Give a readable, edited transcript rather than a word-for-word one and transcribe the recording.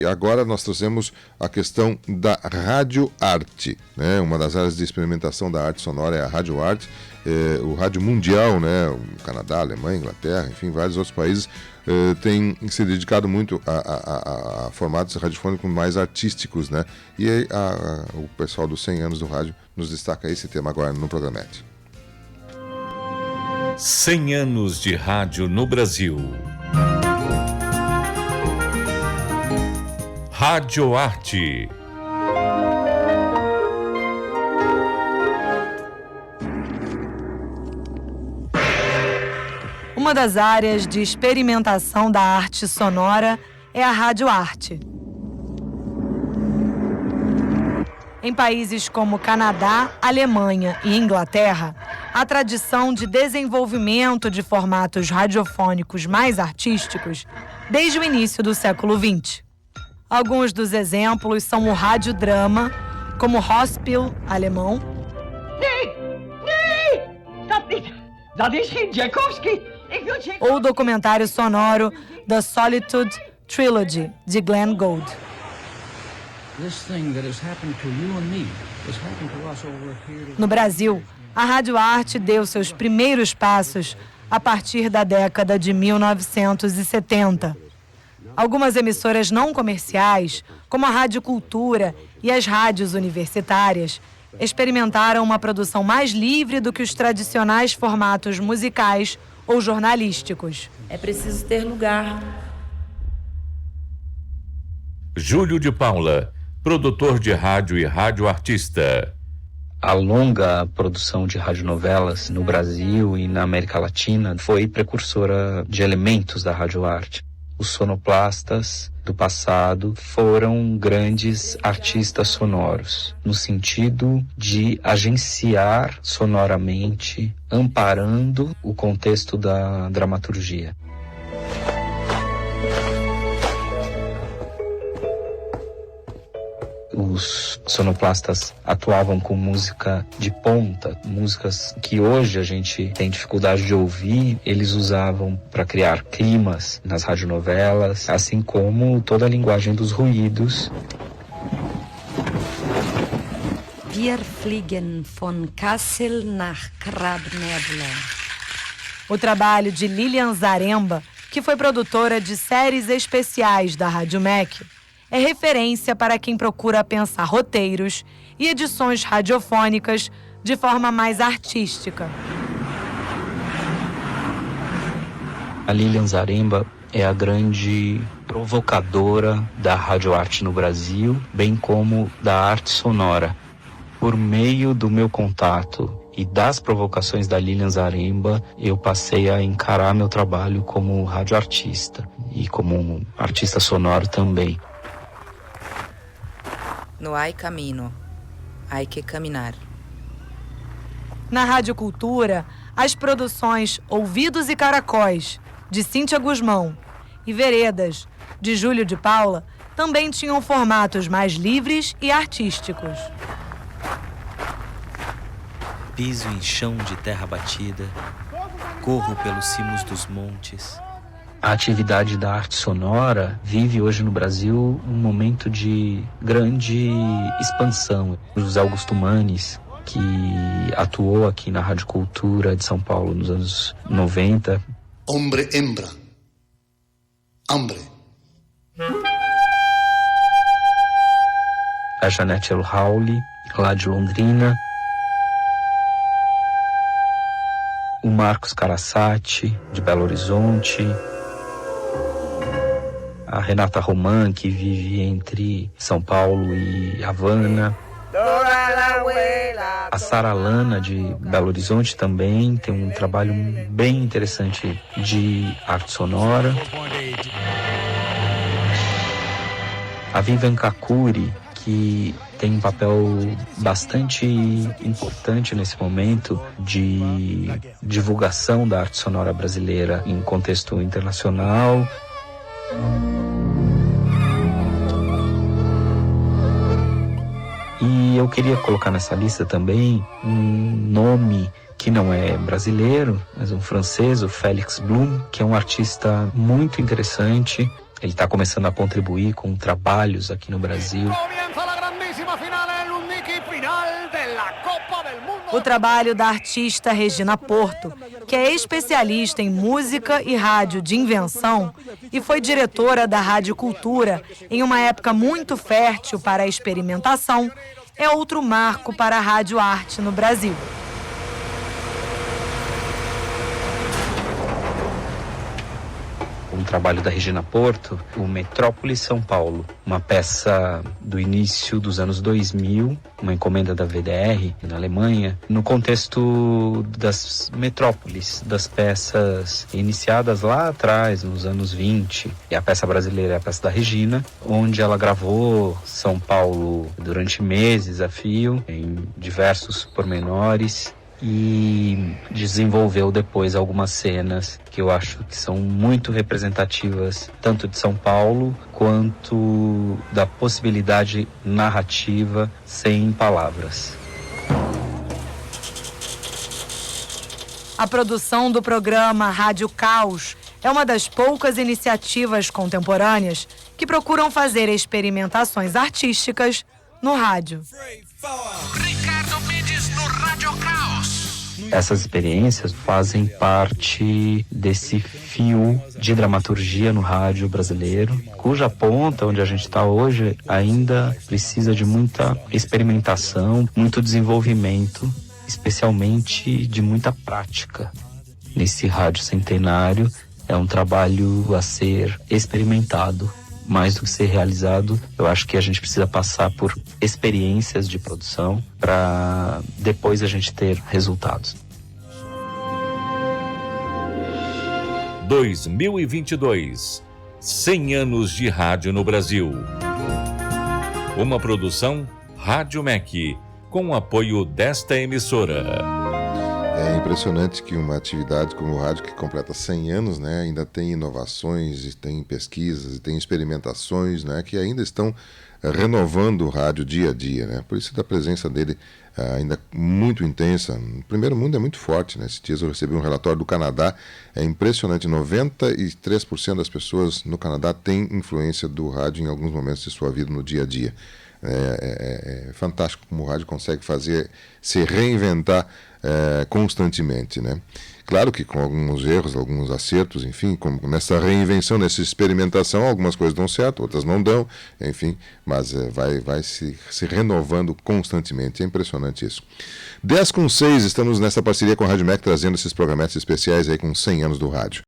E agora nós trouxemos a questão da radioarte, né? Uma das áreas de experimentação da arte sonora é a radioarte. O rádio mundial, né? O Canadá, a Alemanha, Inglaterra, enfim, vários outros países têm se dedicado muito a formatos radiofônicos mais artísticos, né? E aí, o pessoal dos 100 anos do rádio nos destaca esse tema agora no Programete. 100 anos de rádio no Brasil. Radioarte. Uma das áreas de experimentação da arte sonora é a radioarte. Em países como Canadá, Alemanha e Inglaterra, a tradição de desenvolvimento de formatos radiofônicos mais artísticos desde o início do século XX. Alguns dos exemplos são o radiodrama, como Hörspiel, alemão, ou o documentário sonoro The Solitude Trilogy, de Glenn Gould. No Brasil, a radioarte deu seus primeiros passos a partir da década de 1970. Algumas emissoras não comerciais, como a Rádio Cultura e as rádios universitárias, experimentaram uma produção mais livre do que os tradicionais formatos musicais ou jornalísticos. É preciso ter lugar. Júlio de Paula, produtor de rádio e radioartista. A longa produção de radionovelas no Brasil e na América Latina foi precursora de elementos da radioarte. Os sonoplastas do passado foram grandes artistas sonoros, no sentido de agenciar sonoramente, amparando o contexto da dramaturgia. Os sonoplastas atuavam com música de ponta, músicas que hoje a gente tem dificuldade de ouvir, eles usavam para criar climas nas radionovelas, assim como toda a linguagem dos ruídos. Wir fliegen von Kassel nach Crabnebla. O trabalho de Lilian Zaremba, que foi produtora de séries especiais da Rádio MEC, é referência para quem procura pensar roteiros e edições radiofônicas de forma mais artística. A Lilian Zaremba é a grande provocadora da radioarte no Brasil, bem como da arte sonora. Por meio do meu contato e das provocações da Lilian Zaremba, eu passei a encarar meu trabalho como radioartista e como um artista sonoro também. No hay camino, hay que caminar. Na Rádio Cultura, as produções Ouvidos e Caracóis, de Cíntia Guzmão, e Veredas, de Júlio de Paula, também tinham formatos mais livres e artísticos. Piso em chão de terra batida, corro pelos cimos dos montes. A atividade da arte sonora vive hoje no Brasil um momento de grande expansão. O José Augusto Manes, que atuou aqui na Rádio Cultura de São Paulo nos anos 90. Hombre, hembra. Hambre. A Janete El Rauli, lá de Londrina. O Marcos Carassati, de Belo Horizonte. A Renata Roman, que vive entre São Paulo e Havana. A Sara Lana, de Belo Horizonte, também tem um trabalho bem interessante de arte sonora. A Vivian Kakuri, que tem um papel bastante importante nesse momento de divulgação da arte sonora brasileira em contexto internacional. E eu queria colocar nessa lista também um nome que não é brasileiro, mas um francês, o Félix Blum, que é um artista muito interessante, Ele está começando a contribuir com trabalhos aqui no Brasil. O trabalho da artista Regina Porto, que é especialista em música e rádio de invenção e foi diretora da Rádio Cultura em uma época muito fértil para a experimentação, é outro marco para a Rádio Arte no Brasil. Um trabalho da Regina Porto, o Metrópole São Paulo, uma peça do início dos anos 2000, uma encomenda da VDR na Alemanha, no contexto das metrópoles, das peças iniciadas lá atrás, nos anos 20. E a peça brasileira é a peça da Regina, onde ela gravou São Paulo durante meses a fio, em diversos pormenores, e desenvolveu depois algumas cenas que eu acho que são muito representativas tanto de São Paulo quanto da possibilidade narrativa sem palavras. A produção do programa Rádio Caos é uma das poucas iniciativas contemporâneas que procuram fazer experimentações artísticas no rádio. Ricardo Mendes no Rádio Caos. Essas experiências fazem parte desse fio de dramaturgia no rádio brasileiro, cuja ponta, onde a gente está hoje, ainda precisa de muita experimentação, muito desenvolvimento, especialmente de muita prática. Nesse rádio centenário, é um trabalho a ser experimentado. Mais do que ser realizado, eu acho que a gente precisa passar por experiências de produção para depois a gente ter resultados. 2022, 100 anos de rádio no Brasil. Uma produção Rádio MEC, com o apoio desta emissora. É impressionante que uma atividade como o rádio, que completa 100 anos, né, ainda tem inovações, e tem pesquisas, e tem experimentações, né, que ainda estão renovando o rádio dia a dia, né? Por isso da presença dele ainda muito intensa. O primeiro mundo é muito forte, né? Esses dias eu recebi um relatório do Canadá, é impressionante, 93% das pessoas no Canadá têm influência do rádio em alguns momentos de sua vida no dia a dia. É fantástico como o rádio consegue se reinventar constantemente, né? Claro que com alguns erros, alguns acertos, enfim, como nessa reinvenção, nessa experimentação, algumas coisas dão certo, outras não dão, enfim, mas vai se renovando constantemente. É impressionante isso. 10:06, estamos nessa parceria com a Rádio MEC, trazendo esses programas especiais aí com 100 anos do rádio.